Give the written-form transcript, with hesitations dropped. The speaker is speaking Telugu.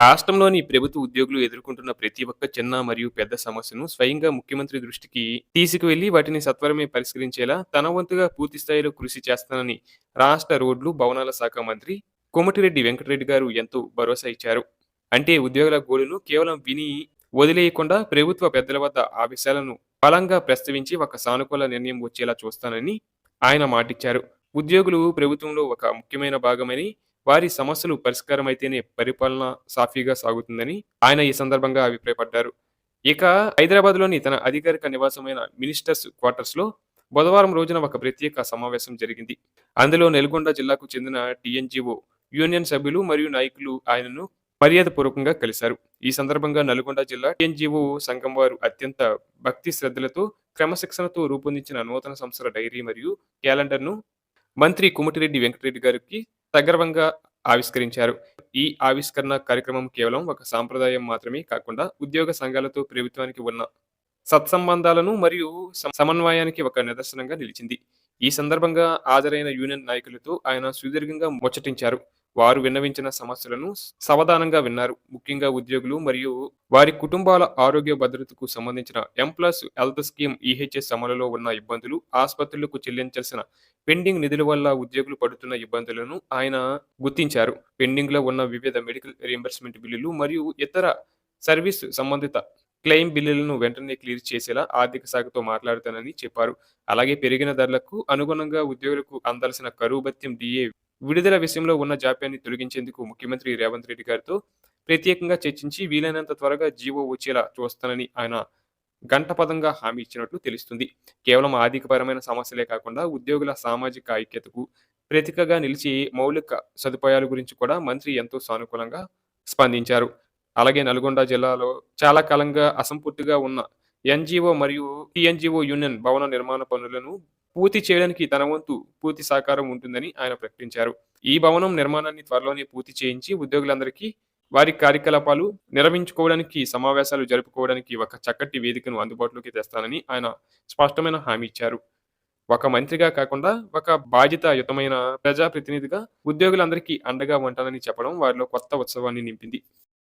రాష్ట్రంలోని ప్రభుత్వ ఉద్యోగులు ఎదుర్కొంటున్న ప్రతి ఒక్క చిన్న మరియు పెద్ద సమస్యను స్వయంగా ముఖ్యమంత్రి దృష్టికి తీసుకువెళ్లి వాటిని సత్వరమే పరిష్కరించేలా తన వంతుగా పూర్తి స్థాయిలో కృషి చేస్తానని రాష్ట్ర రోడ్లు భవనాల శాఖ మంత్రి కోమటిరెడ్డి వెంకటరెడ్డి గారు ఎంతో భరోసా ఇచ్చారు. అంటే ఉద్యోగుల గోడును కేవలం విని వదిలేయకుండా ప్రభుత్వ పెద్దల వద్ద ఆ విషయాలను బలంగా ప్రస్తావించి ఒక సానుకూల నిర్ణయం వచ్చేలా చూస్తానని ఆయన మాటిచ్చారు. ఉద్యోగులు ప్రభుత్వంలో ఒక ముఖ్యమైన భాగమని, వారి సమస్యలు పరిష్కారమైతేనే పరిపాలన సాఫీగా సాగుతుందని ఆయన ఈ సందర్భంగా అభిప్రాయపడ్డారు. ఇక హైదరాబాద్‌లోని తన అధికారిక నివాసమైన మినిస్టర్స్ క్వార్టర్స్‌లో బుధవారం రోజున ఒక ప్రత్యేక సమావేశం జరిగింది. అందులో నల్గొండ జిల్లాకు చెందిన టీఎన్‌జీఓ యూనియన్ సభ్యులు మరియు నాయకులు ఆయనను మర్యాదపూర్వకంగా కలిశారు. ఈ సందర్భంగా నల్గొండ జిల్లా టీఎన్‌జీఓ సంఘం వారు అత్యంత భక్తి శ్రద్ధలతో, క్రమశిక్షణతో రూపొందించిన నూతన సంవత్సర డైరీ మరియు క్యాలెండర్‌ను మంత్రి కోమటిరెడ్డి వెంకటరెడ్డి గారికి సగర్వంగా ఆవిష్కరించారు. ఈ ఆవిష్కరణ కార్యక్రమం కేవలం ఒక సాంప్రదాయం మాత్రమే కాకుండా ఉద్యోగ సంఘాలతో ప్రభుత్వానికి ఉన్న సత్సంబంధాలను మరియు సమన్వయానికి ఒక నిదర్శనంగా నిలిచింది. ఈ సందర్భంగా హాజరైన యూనియన్ నాయకులతో ఆయన సుదీర్ఘంగా ముచ్చటించారు. వారు విన్నవించిన సమస్యలను సావధానంగా విన్నారు. ముఖ్యంగా ఉద్యోగులు మరియు వారి కుటుంబాల ఆరోగ్య భద్రతకు సంబంధించిన ఎంప్లాయీస్ హెల్త్ స్కీమ్ ఈహెచ్ఎస్ అమలులో ఉన్న ఇబ్బందులు, ఆసుపత్రులకు చెల్లించాల్సిన పెండింగ్ నిధుల వల్ల ఉద్యోగులు పడుతున్న ఇబ్బందులను ఆయన గుర్తించారు. పెండింగ్‌లో ఉన్న వివిధ మెడికల్ రీయింబర్స్‌మెంట్ బిల్లులు మరియు ఇతర సర్వీస్ సంబంధిత క్లెయిమ్ బిల్లులను వెంటనే క్లియర్ చేసేలా ఆర్థిక శాఖతో మాట్లాడుతానని చెప్పారు. అలాగే పెరిగిన ధరలకు అనుగుణంగా ఉద్యోగులకు అందాల్సిన కరువు భత్యం డీఏ విడుదల విషయంలో ఉన్న జాప్యాన్ని తొలగించేందుకు ముఖ్యమంత్రి రేవంత్ రెడ్డి గారితో ప్రత్యేకంగా చర్చించి వీలైనంత త్వరగా జీవో వచ్చేలా చూస్తానని ఆయన ఘంటపథంగా హామీ ఇచ్చినట్లు తెలుస్తుంది. కేవలం ఆర్థికపరమైన సమస్యలే కాకుండా ఉద్యోగుల సామాజిక ఐక్యతకు ప్రతీకగా నిలిచి మౌలిక సదుపాయాల గురించి కూడా మంత్రి ఎంతో సానుకూలంగా స్పందించారు. అలాగే నల్గొండ జిల్లాలో చాలా కాలంగా అసంపూర్తిగా ఉన్న ఎన్‌జీఓ మరియు టీఎన్‌జీఓ యూనియన్ భవన నిర్మాణ పనులను పూర్తి చేయడానికి తన వంతు పూర్తి సహకారం ఉంటుందని ఆయన ప్రకటించారు. ఈ భవనం నిర్మాణాన్ని త్వరలోనే పూర్తి చేయించి ఉద్యోగులందరికీ వారి కార్యకలాపాలు నిర్వహించుకోవడానికి, సమావేశాలు జరుపుకోవడానికి ఒక చక్కటి వేదికను అందుబాటులోకి తెస్తానని ఆయన స్పష్టమైన హామీ ఇచ్చారు. ఒక మంత్రిగా కాకుండా ఒక బాధ్యతాయుతమైన ప్రజాప్రతినిధిగా ఉద్యోగులందరికీ అండగా ఉంటానని చెప్పడం వారిలో కొత్త ఉత్సవాన్ని నింపింది.